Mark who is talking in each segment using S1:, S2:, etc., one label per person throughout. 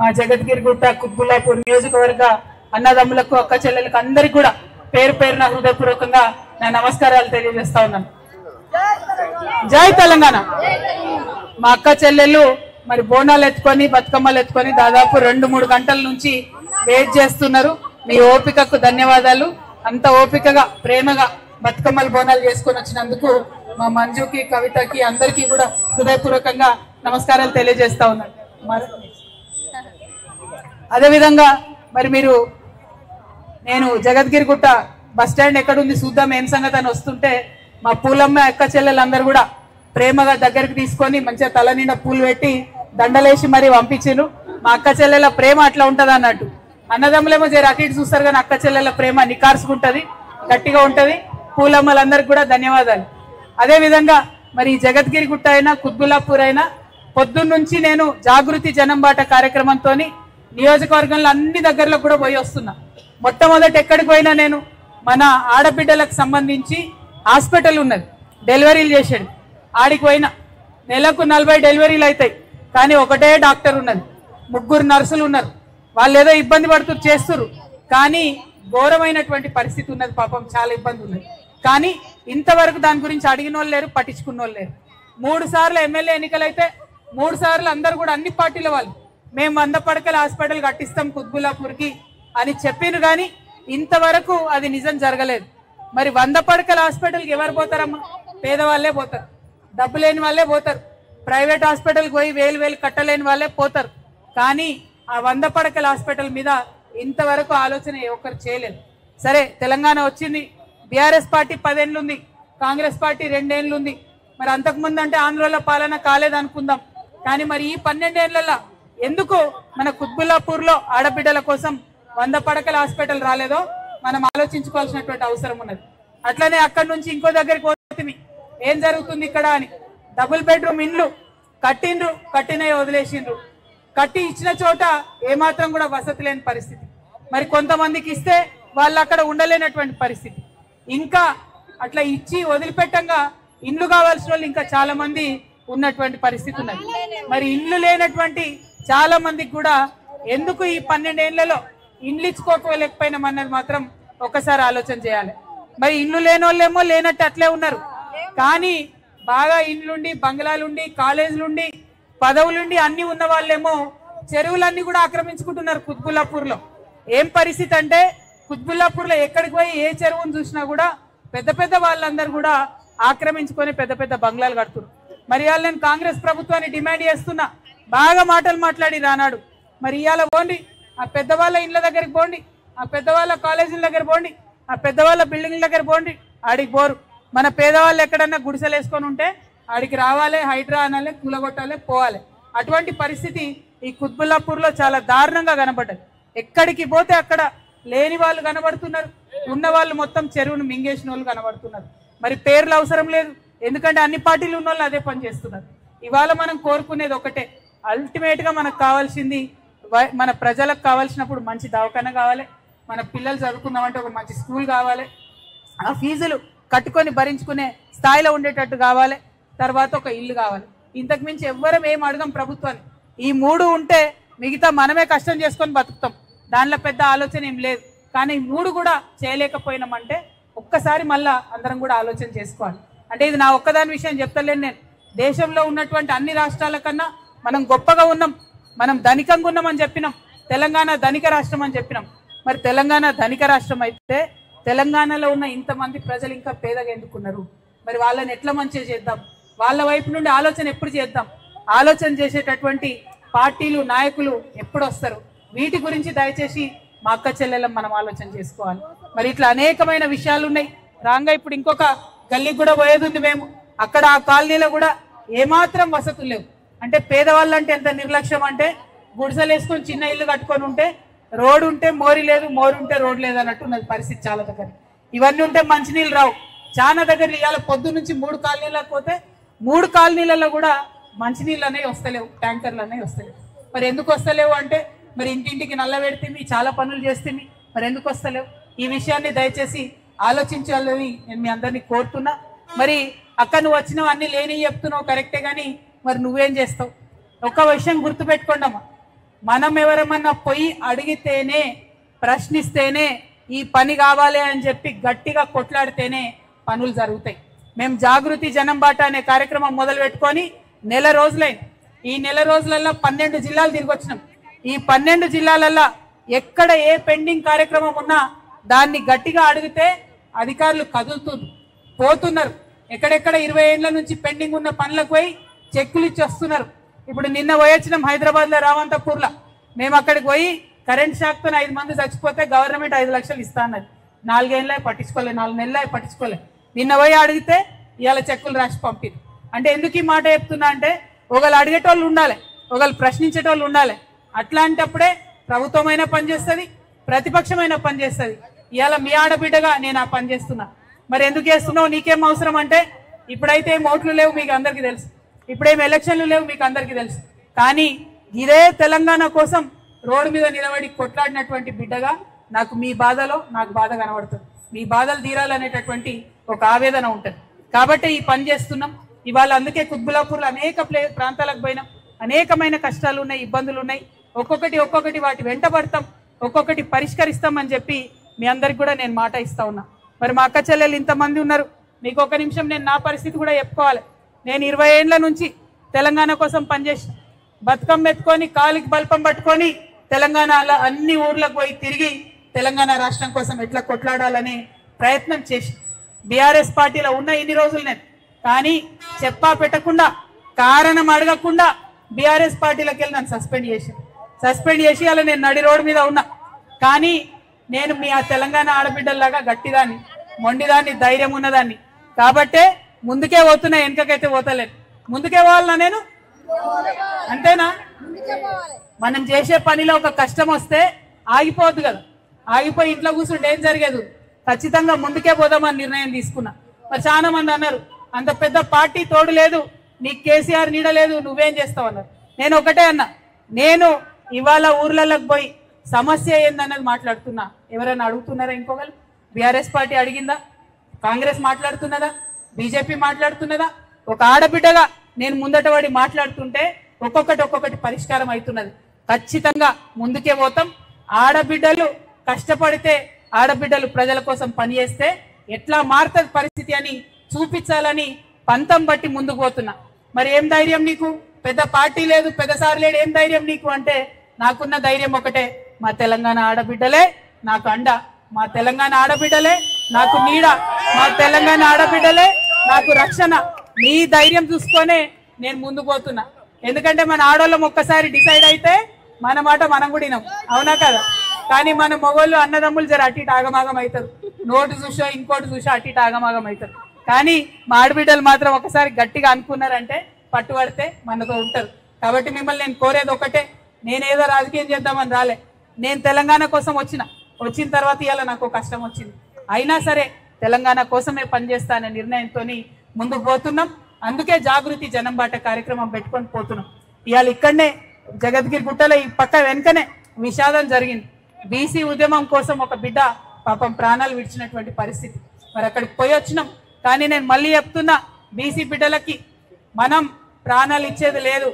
S1: మా జగద్గిరిగుట్ట కుత్బుల్లాపూర్ నియోజకవర్గ అన్నదమ్ములకు అక్క చెల్లెలకు అందరికీ కూడా పేరు పేరున హృదయపూర్వకంగా నా నమస్కారాలు తెలియజేస్తా ఉన్నాను. జై తెలంగాణ. మా అక్క చెల్లెళ్ళు మరి బోనాలు ఎత్తుకొని బతుకమ్మలు ఎత్తుకొని దాదాపు 2-3 గంటల నుంచి వెయిట్ చేస్తున్నారు. మీ ఓపికకు ధన్యవాదాలు. అంత ఓపికగా ప్రేమగా బతుకమ్మలు బోనాలు చేసుకొని వచ్చినందుకు మా మంజుకి కవితకి అందరికీ కూడా హృదయపూర్వకంగా నమస్కారాలు తెలియజేస్తా ఉన్నాను. అదేవిధంగా మరి మీరు నేను జగద్గిరిగుట్ట బస్ స్టాండ్ ఎక్కడుంది చూద్దాం ఏం సంగతి అని వస్తుంటే మా పూలమ్మ అక్క చెల్లెలందరూ కూడా ప్రేమగా దగ్గరికి తీసుకొని మంచిగా తల నిండా పూలు పెట్టి దండలేసి మరి పంపించారు. మా అక్క చెల్లెల ప్రేమ అట్లా ఉంటది అన్నట్టు. అన్నదమ్ములేమో జర అటు ఇటు చూస్తారు కానీ అక్క చెల్లెల ప్రేమ నికార్సుకుంటది, గట్టిగా ఉంటది. పూలమ్మలందరికి కూడా ధన్యవాదాలు. అదే విధంగా మరి జగద్గిరిగుట్ట అయినా కుత్బుల్లాపూర్ అయినా పొద్దున్న నుంచి నేను జాగృతి జనం బాట కార్యక్రమంతో నియోజకవర్గంలో అన్ని దగ్గరలో కూడా పోయి వస్తున్నా. మొట్టమొదటి ఎక్కడికి పోయినా నేను మన ఆడబిడ్డలకు సంబంధించి హాస్పిటల్ ఉన్నది, డెలివరీలు చేసాడు. ఆడికి పోయినా నెలకు 40 డెలివరీలు అవుతాయి కానీ ఒకటే డాక్టర్ ఉన్నది, 3 నర్సులు ఉన్నారు. వాళ్ళు ఏదో ఇబ్బంది పడుతూ చేస్తున్నారు కానీ ఘోరమైనటువంటి పరిస్థితి ఉన్నది. పాపం చాలా ఇబ్బంది ఉన్నది కానీ ఇంతవరకు దాని గురించి అడిగిన వాళ్ళు లేరు, పట్టించుకున్న వాళ్ళు లేరు. 3 సార్లు ఎమ్మెల్యే ఎన్నికలైతే 3 సార్లు అందరు కూడా అన్ని పార్టీల వాళ్ళు మేము 100 పడకల హాస్పిటల్ కట్టిస్తాం కుత్బుల్లాపూర్కి అని చెప్పిను కానీ ఇంతవరకు అది నిజం జరగలేదు. మరి 100 పడకల హాస్పిటల్కి ఎవరు పోతారమ్మా? పేదవాళ్ళే పోతారు, డబ్బు లేని వాళ్ళే పోతారు. ప్రైవేట్ హాస్పిటల్కి పోయి వేలు కట్టలేని వాళ్ళే పోతారు. కానీ ఆ 100 పడకల హాస్పిటల్ మీద ఇంతవరకు ఆలోచన ఒక్కరు చేయలేదు. సరే తెలంగాణ వచ్చింది, బీఆర్ఎస్ పార్టీ 10 ఏళ్ళు ఉంది, కాంగ్రెస్ పార్టీ 2 ఏళ్ళు ఉంది. మరి అంతకుముందు అంటే ఆంధ్రలో పాలన కాలేదనుకుందాం కానీ మరి ఈ 12 ఏళ్లలో ఎందుకు మన కుత్బుల్లాపూర్లో ఆడబిడ్డల కోసం 100 పడకల హాస్పిటల్ రాలేదో మనం ఆలోచించుకోవాల్సినటువంటి అవసరం ఉన్నది. అట్లనే అక్కడి నుంచి ఇంకో దగ్గరికి పోతుంది ఏం జరుగుతుంది ఇక్కడ అని. డబుల్ బెడ్రూమ్ ఇండ్లు కట్టినవి వదిలేసిండ్రు. కట్టి ఇచ్చిన చోట ఏమాత్రం కూడా వసతి లేని పరిస్థితి. మరి కొంతమందికి ఇస్తే వాళ్ళు అక్కడ ఉండలేనటువంటి పరిస్థితి. ఇంకా అట్లా ఇచ్చి వదిలిపెట్టంగా ఇండ్లు కావాల్సిన వాళ్ళు ఇంకా చాలా మంది ఉన్నటువంటి పరిస్థితి ఉన్నది. మరి ఇండ్లు లేనటువంటి చాలా మందికి కూడా ఎందుకు ఈ 12 ఏళ్లలో ఇండ్లు ఇచ్చుకోలేకపోయినాం అన్నది మాత్రం ఒకసారి ఆలోచన చేయాలి. మరి ఇండ్లు లేని వాళ్ళేమో లేనట్టు అట్లే ఉన్నారు కానీ బాగా ఇండ్లుండి బంగ్లాలుండి కాలేజీలుండి పదవులుండి అన్ని ఉన్న వాళ్ళేమో చెరువులన్నీ కూడా ఆక్రమించుకుంటున్నారు కుత్బుల్లాపూర్లో. ఏం పరిస్థితి అంటే కుత్బుల్లాపూర్లో ఎక్కడికి పోయి ఏ చెరువును చూసినా కూడా పెద్ద వాళ్ళందరూ కూడా ఆక్రమించుకొని పెద్ద బంగ్లాలు కడుతున్నారు. మరి ఇవాళ నేను కాంగ్రెస్ ప్రభుత్వాన్ని డిమాండ్ చేస్తున్నా, బాగా మాటలు మాట్లాడి రానాడు. మరి ఇవాళ పోండి ఆ పెద్దవాళ్ళ ఇండ్ల దగ్గరికి పోండి, ఆ పెద్దవాళ్ళ కాలేజీల దగ్గర పోండి, ఆ పెద్దవాళ్ళ బిల్డింగ్ల దగ్గర పోండి. ఆడికి పోరు. మన పేదవాళ్ళు ఎక్కడన్నా గుడిసెలు వేసుకొని ఉంటే ఆడికి రావాలి, హైడ్రా అనాలి, కూలగొట్టాలి, పోవాలి. అటువంటి పరిస్థితి ఈ కుత్బుల్లాపూర్లో చాలా దారుణంగా కనబడ్డది. ఎక్కడికి పోతే అక్కడ లేని వాళ్ళు కనబడుతున్నారు, ఉన్న వాళ్ళు మొత్తం చెరువును మింగేసిన వాళ్ళు కనబడుతున్నారు. మరి పేర్లు అవసరం లేదు ఎందుకంటే అన్ని పార్టీలు ఉన్న వాళ్ళు అదే పని చేస్తున్నారు. ఇవాళ మనం కోరుకునేది ఒకటే, అల్టిమేట్గా మనకు కావాల్సింది మన ప్రజలకు కావాల్సినప్పుడు మంచి దవాఖాన కావాలి, మన పిల్లలు చదువుకుందామంటే ఒక మంచి స్కూల్ కావాలి, ఆ ఫీజులు కట్టుకొని భరించుకునే స్థాయిలో ఉండేటట్టు కావాలి, తర్వాత ఒక ఇల్లు కావాలి. ఇంతకు మించి ఎవ్వరం ఏం అడగం ప్రభుత్వాన్ని. ఈ 3 ఉంటే మిగతా మనమే కష్టం చేసుకొని బతుకుతాం, దానిలో పెద్ద ఆలోచన ఏం లేదు. కానీ ఈ 3 కూడా చేయలేకపోయినామంటే ఒక్కసారి మళ్ళా అందరం కూడా ఆలోచన చేసుకోవాలి. అంటే ఇది నా ఒక్కదాని విషయం చెప్తలేను నేను, దేశంలో ఉన్నటువంటి అన్ని రాష్ట్రాల కన్నా మనం గొప్పగా ఉన్నాం, మనం ధనికంగా ఉన్నామని చెప్పినాం. తెలంగాణ ధనిక రాష్ట్రం అని చెప్పినాం. మరి తెలంగాణ ధనిక రాష్ట్రం అయితే తెలంగాణలో ఉన్న ఇంతమంది ప్రజలు ఇంకా పేదగా ఎందుకున్నారు? మరి వాళ్ళని ఎట్లా మంచిగా చేద్దాం, వాళ్ళ వైపు నుండి ఆలోచన ఎప్పుడు చేద్దాం? ఆలోచన చేసేటటువంటి పార్టీలు నాయకులు ఎప్పుడు వస్తారు? వీటి గురించి దయచేసి మా అక్క చెల్లెలం మనం ఆలోచన చేసుకోవాలి. మరి ఇట్లా అనేకమైన విషయాలు ఉన్నాయి. రాంగా ఇప్పుడు ఇంకొక గల్లీకి కూడా పోయేది ఉంది మేము, అక్కడ ఆ కాలనీలో కూడా ఏమాత్రం వసతులు లేవు. అంటే పేదవాళ్ళు అంటే ఎంత నిర్లక్ష్యం అంటే గుడిసెలు వేసుకొని చిన్న ఇల్లు కట్టుకొని ఉంటే రోడ్డు ఉంటే మోరి లేదు, మోరు ఉంటే రోడ్డు లేదు అన్నట్టు ఉన్నది పరిస్థితి చాలా దగ్గర. ఇవన్నీ ఉంటే మంచినీళ్ళు రావు. చాలా దగ్గర ఇవాళ పొద్దు నుంచి 3 కాలనీలకు పోతే 3 కాలనీలలో కూడా మంచినీళ్ళు అనేవి వస్తలేవు, ట్యాంకర్లు అనేవి వస్తలేవు. మరి ఎందుకు వస్తలేవు అంటే మరి ఇంటింటికి నల్ల పెడితే చాలా పనులు చేస్తే మరి ఎందుకు వస్తలేవు? ఈ విషయాన్ని దయచేసి ఆలోచించాలని నేను మీ అందరినీ కోరుతున్నా. మరి అక్క నువ్వు వచ్చినావు అన్ని లేని చెప్తున్నావు కరెక్టే కానీ మరి నువ్వేం చేస్తావు? ఒక విషయం గుర్తుపెట్టుకోండి అమ్మా, మనం ఎవరమన్నా పోయి అడిగితేనే ప్రశ్నిస్తేనే ఈ పని కావాలి అని చెప్పి గట్టిగా కొట్లాడితేనే పనులు జరుగుతాయి. మేము జాగృతి జనం బాట అనే కార్యక్రమం మొదలు పెట్టుకొని నెల రోజులైంది. ఈ నెల రోజులలో 12 జిల్లాలు తిరిగి వచ్చినాం. ఈ 12 జిల్లాలలో ఎక్కడ ఏ పెండింగ్ కార్యక్రమం ఉన్నా దాన్ని గట్టిగా అడిగితే అధికారులు పోతున్నారు. ఎక్కడెక్కడ 20 ఏళ్ల నుంచి పెండింగ్ ఉన్న పనులకు పోయి చెక్కులు ఇచ్చి వస్తున్నారు. ఇప్పుడు నిన్న పోయొచ్చినాం హైదరాబాద్లో రావంతపూర్లో. మేము అక్కడికి పోయి కరెంట్ షాక్తో 5 మంది చచ్చిపోతే గవర్నమెంట్ 5 లక్షలు ఇస్తా అన్నది. 4 ఏళ్ళే పట్టించుకోలేదు, 4 నెలలే పట్టించుకోలేదు. నిన్న పోయి అడిగితే ఇవాళ చెక్కులు రాసి పంపిరు. అంటే ఎందుకు ఈ మాట చెప్తున్నా అంటే ఒకళ్ళు అడిగేటోళ్ళు ఉండాలి, ఒకళ్ళు ప్రశ్నించేటోళ్ళు ఉండాలి. అట్లాంటప్పుడే ప్రభుత్వమైనా పనిచేస్తుంది, ప్రతిపక్షమైన పనిచేస్తుంది. ఇవాళ మీ ఆడబిడ్డగా నేను ఆ పని చేస్తున్నా. మరి ఎందుకు చేస్తున్నావు, నీకేం అవసరం అంటే ఇప్పుడైతే ఏం ఓట్లు లేవు మీకు అందరికీ తెలుసు, ఇప్పుడేం ఎలక్షన్లు లేవు మీకు అందరికీ తెలుసు. కానీ ఇదే తెలంగాణ కోసం రోడ్డు మీద నిలబడి కొట్లాడినటువంటి బిడ్డగా నాకు మీ బాధలో నాకు బాధ కనబడుతుంది. మీ బాధలు తీరాలనేటటువంటి ఒక ఆవేదన ఉంటుంది. కాబట్టి ఈ పని చేస్తున్నాం. ఇవాళ అందుకే కుత్బులాపూర్లో అనేక ప్రాంతాలకు పోయినాం. అనేకమైన కష్టాలు ఉన్నాయి, ఇబ్బందులు ఉన్నాయి. ఒక్కొక్కటి వాటి వెంట పడతాం, ఒక్కొక్కటి పరిష్కరిస్తామని చెప్పి మీ అందరికి కూడా నేను మాట ఇస్తా ఉన్నా. మరి మా అక్క చెల్లెలు ఇంతమంది ఉన్నారు. మీకు ఒక నిమిషం నేను నా పరిస్థితి కూడా చెప్పుకోవాలి. నేను 20 ఏళ్ల నుంచి తెలంగాణ కోసం పనిచేసిన. బతుకమ్మ ఎత్తుకొని కాలికి బల్పం పట్టుకొని తెలంగాణలో అన్ని ఊర్లకు పోయి తిరిగి తెలంగాణ రాష్ట్రం కోసం ఎట్లా కొట్లాడాలనే ప్రయత్నం చేసి బీఆర్ఎస్ పార్టీలో ఉన్న ఇన్ని రోజులు నేను. కానీ చెప్పా పెట్టకుండా కారణం అడగకుండా బీఆర్ఎస్ పార్టీలోకి వెళ్ళి నన్ను సస్పెండ్ చేసి అలా నేను నడి రోడ్డు మీద ఉన్నా. కానీ నేను మీ ఆ తెలంగాణ ఆడబిడ్డల్లాగా గట్టిదాన్ని, మొండిదాన్ని, ధైర్యం ఉన్నదాన్ని. కాబట్టే ముందుకే పోతున్నా, వెనకకైతే పోతలేను. ముందుకే పోవాలన్నా నేను, అంతేనా? మనం చేసే పనిలో ఒక కష్టం వస్తే ఆగిపోవద్దు కదా. ఆగిపోయి ఇంట్లో కూర్చుంటే ఏం జరిగేది? ఖచ్చితంగా ముందుకే పోదామని నిర్ణయం తీసుకున్నా. మరి చాలా మంది అన్నారు అంత పెద్ద పార్టీ తోడు లేదు, నీకు కేసీఆర్ నీడ లేదు, నువ్వేం చేస్తావు అన్నారు. నేను ఒకటే అన్నా, నేను ఇవాళ ఊర్లలోకి పోయి సమస్య ఏందన్నది మాట్లాడుతున్నా. ఎవరైనా అడుగుతున్నారా? ఇంకొకరు బీఆర్ఎస్ పార్టీ అడిగిందా? కాంగ్రెస్ మాట్లాడుతున్నదా? బీజేపీ మాట్లాడుతున్నదా? ఒక ఆడబిడ్డగా నేను ముందటవాడి మాట్లాడుతుంటే ఒక్కొక్కటి పరిష్కారం అవుతున్నది. ఖచ్చితంగా ముందుకే పోతాం. ఆడబిడ్డలు కష్టపడితే, ఆడబిడ్డలు ప్రజల కోసం పనిచేస్తే ఎట్లా మారుతుంది పరిస్థితి అని చూపించాలని పంతం బట్టి ముందుకు పోతున్నా. మరి ఏం ధైర్యం నీకు? పెద్ద పార్టీ లేదు, పెద్ద సార్ లేడు, ఏం ధైర్యం నీకు అంటే నాకున్న ధైర్యం ఒకటే, మా తెలంగాణ ఆడబిడ్డలే నాకు అండ, మా తెలంగాణ ఆడబిడ్డలే నాకు నీడ, మా తెలంగాణ ఆడబిడ్డలే నాకు రక్షణ. మీ ధైర్యం చూసుకొనే నేను ముందుకు పోతున్నా. ఎందుకంటే మన ఆడోళ్ళం ఒక్కసారి డిసైడ్ అయితే మన మాట మనం కూడా వినాం, అవునా కదా? కానీ మన మొగోళ్ళు అన్నదమ్ములు జర అటు ఇటు ఆగమాగం అవుతారు. నోటు చూసో ఇంకోటి చూసో అటు ఇటు ఆగమాగం అవుతారు. కానీ మా ఆడబిడ్డలు మాత్రం ఒకసారి గట్టిగా అనుకున్నారంటే పట్టుబడితే మనతో ఉంటారు. కాబట్టి మిమ్మల్ని నేను కోరేది ఒకటే, నేనేదో రాజకీయం చేద్దామని రాలే. నేను తెలంగాణ కోసం వచ్చిన తర్వాత ఇవాళ నాకు కష్టం వచ్చింది. అయినా సరే తెలంగాణ కోసమే పనిచేస్తాననే నిర్ణయంతో ముందుకు పోతున్నాం. అందుకే జాగృతి జనం బాట కార్యక్రమం పెట్టుకొని పోతున్నాం. ఇవాళ ఇక్కడనే జగద్గిరి గుట్టలో ఈ పక్క వెనుకనే విషాదం జరిగింది. బీసీ ఉద్యమం కోసం ఒక బిడ్డ పాపం ప్రాణాలు విడిచినటువంటి పరిస్థితి. మరి అక్కడికి పోయి వచ్చినాం. కానీ నేను మళ్ళీ చెప్తున్నా, బీసీ బిడ్డలకి మనం ప్రాణాలు ఇచ్చేది లేదు,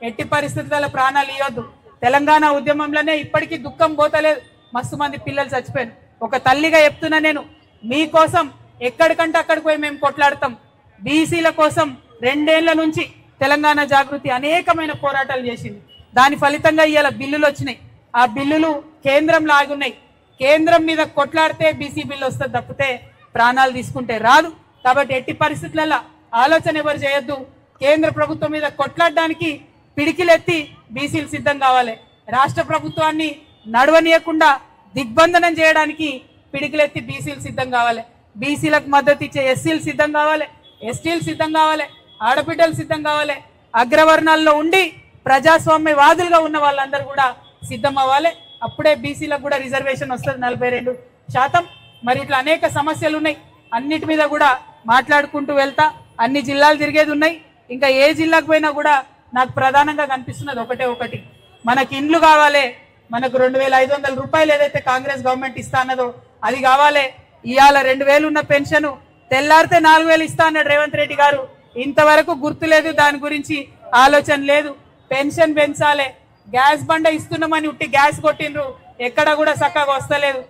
S1: ఎట్టి పరిస్థితులలో ప్రాణాలు ఇవ్వద్దు. తెలంగాణ ఉద్యమంలోనే ఇప్పటికీ దుఃఖం పోతలేదు, మస్తు మంది పిల్లలు చచ్చిపోయారు. ఒక తల్లిగా చెప్తున్నా, నేను మీకోసం ఎక్కడికంటే అక్కడికి పోయి మేము కొట్లాడతాం. బీసీల కోసం 2 ఏళ్ల నుంచి తెలంగాణ జాగృతి అనేకమైన పోరాటాలు చేసింది. దాని ఫలితంగా ఇవాళ బిల్లులు వచ్చినాయి. ఆ బిల్లులు కేంద్రంలో ఆగున్నాయి. కేంద్రం మీద కొట్లాడితే బీసీ బిల్లు వస్తుంది తప్పితే ప్రాణాలు తీసుకుంటే రాదు. కాబట్టి ఎట్టి పరిస్థితులలో ఆలోచన ఎవరు చేయొద్దు. కేంద్ర ప్రభుత్వం మీద కొట్లాడడానికి పిడికిలెత్తి బీసీలు సిద్ధం కావాలి. రాష్ట్ర ప్రభుత్వాన్ని నడవనీయకుండా దిగ్బంధనం చేయడానికి పిడికిలెత్తి బీసీలు సిద్ధం కావాలి. బీసీలకు మద్దతు ఇచ్చే ఎస్సీలు సిద్ధం కావాలి, ఎస్టీలు సిద్ధం కావాలి, ఆడబిడ్డలు సిద్ధం కావాలి. అగ్రవర్ణాల్లో ఉండి ప్రజాస్వామ్యవాదులుగా ఉన్న వాళ్ళందరూ కూడా సిద్ధం అవ్వాలి. అప్పుడే బీసీలకు కూడా రిజర్వేషన్ వస్తుంది 42%. మరి ఇట్లా అనేక సమస్యలు ఉన్నాయి. అన్నిటి మీద కూడా మాట్లాడుకుంటూ వెళ్తా. అన్ని జిల్లాలు తిరిగేది ఉన్నాయి. ఇంకా ఏ జిల్లాకు పోయినా కూడా నాకు ప్రధానంగా కనిపిస్తున్నది ఒకటి, మనకి ఇండ్లు కావాలి. మనకు 2500 రూపాయలు ఏదైతే కాంగ్రెస్ గవర్నమెంట్ ఇస్తా అన్నదో అది కావాలి. ఇవాళ 2000 ఉన్న పెన్షన్ తెల్లారితే 4000 ఇస్తా అన్నాడు రేవంత్ రెడ్డి గారు. ఇంతవరకు గుర్తు లేదు, దాని గురించి ఆలోచన లేదు. పెన్షన్ పెంచాలి, గ్యాస్ బండ ఇస్తున్నామని ఉట్టి గ్యాస్ కొట్టిండ్రు, ఎక్కడ కూడా చక్కగా వస్తలేదు.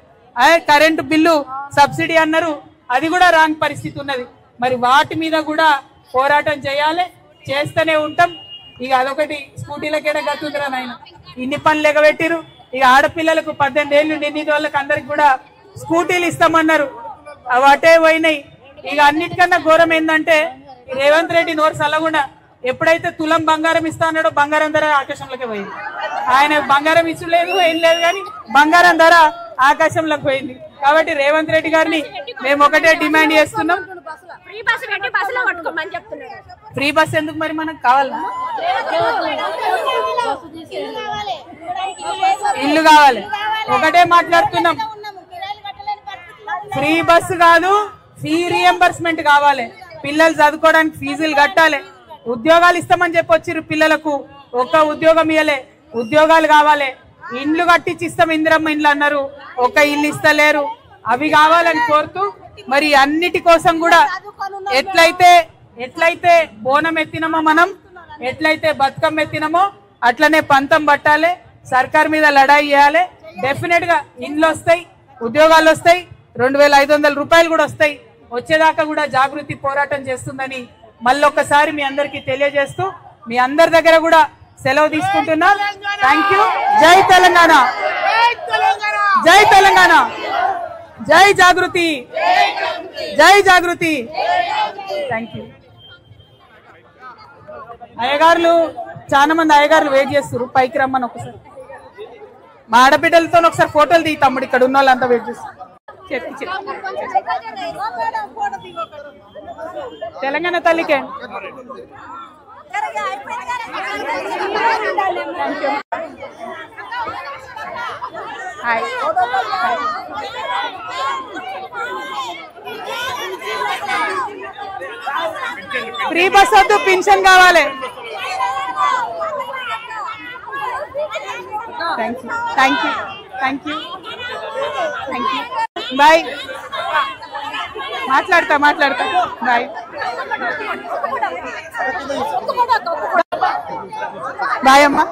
S1: కరెంటు బిల్లు సబ్సిడీ అన్నారు, అది కూడా రాని పరిస్థితి ఉన్నది. మరి వాటి మీద కూడా పోరాటం చేయాలి, చేస్తూనే ఉంటాం. ఇక అదొకటి స్కూటీలకేడ గతుందిరా నాయన, ఇన్ని పనులు ఎగబెట్టిరు. ఇక ఆడపిల్లలకు 18 ఏళ్ళు నిండిన వాళ్ళకి అందరికి కూడా స్కూటీలు ఇస్తామన్నారు, అవి అటే పోయినాయి. ఇక అన్నిటికన్నా ఘోరం ఏంటంటే రేవంత్ రెడ్డి నోరు చల్లకుండా ఎప్పుడైతే తులం బంగారం ఇస్తా అన్నాడో బంగారం ధర ఆకాశంలోకి పోయింది. ఆయన బంగారం ఇచ్చలేదు ఏం లేదు, కానీ బంగారం ధర ఆకాశంలోకి పోయింది. కాబట్టి రేవంత్ రెడ్డి గారిని మేము ఒకటే డిమాండ్ చేస్తున్నాం, ఫ్రీ బస్ ఎందుకు మరి మనకు కావాలా? ఇల్లు కావాలి, ఒకటే మాట్లాడుతున్నాం. ఫ్రీ బస్సు కాదు, ఫీ రియంబర్స్మెంట్ కావాలి. పిల్లలు చదువుకోవడానికి ఫీజులు కట్టాలి. ఉద్యోగాలు ఇస్తామని చెప్పి వచ్చిర్రు పిల్లలకు, ఒక్క ఉద్యోగం ఇవ్వలే. ఉద్యోగాలు కావాలి. ఇండ్లు కట్టించి ఇస్తాం ఇందిరమ్మ ఇండ్లు అన్నారు, ఒక్క ఇల్లు ఇస్తలేరు. అవి కావాలని కోరుతూ మరి అన్నిటి కోసం కూడా ఎట్లయితే బోనం ఎత్తినామో మనం, ఎట్లయితే బతుకమ్మ ఎత్తినామో అట్లనే పంతం పట్టాలి. సర్కార్ మీద లడాయి చేయాలి. డెఫినెట్ గా ఇండ్లు వస్తాయి, ఉద్యోగాలు వస్తాయి, 2500 రూపాయలు కూడా వస్తాయి. వచ్చేదాకా కూడా జాగృతి పోరాటం చేస్తుందని మళ్ళొక్కసారి మీ అందరికి తెలియజేస్తూ మీ అందరి దగ్గర కూడా సెలవు తీసుకుంటున్నా. Thank you. జై తెలంగాణ, జై తెలంగాణ, జై జాగృతి, జై జాగృతి. Thank you. అయ్యగారులు చాలా మంది అయ్యగారులు వెయిట్ చేస్తారు, పైకి రమ్మని ఒకసారి. మా ఆడబిడ్డలతో ఒకసారి ఫోటోలు తీ తమ్ముడు, ఇక్కడ ఉన్న వాళ్ళంతా వెయిట్ చేస్తారు. తెలంగాణ తల్లికే ఫ్రీ బస్ వద్దు, పెన్షన్ కావాలి. Thank you, thank you, thank you, thank you. Bye. మాట్లాడతా బాయ్. బాయ్ అమ్మా.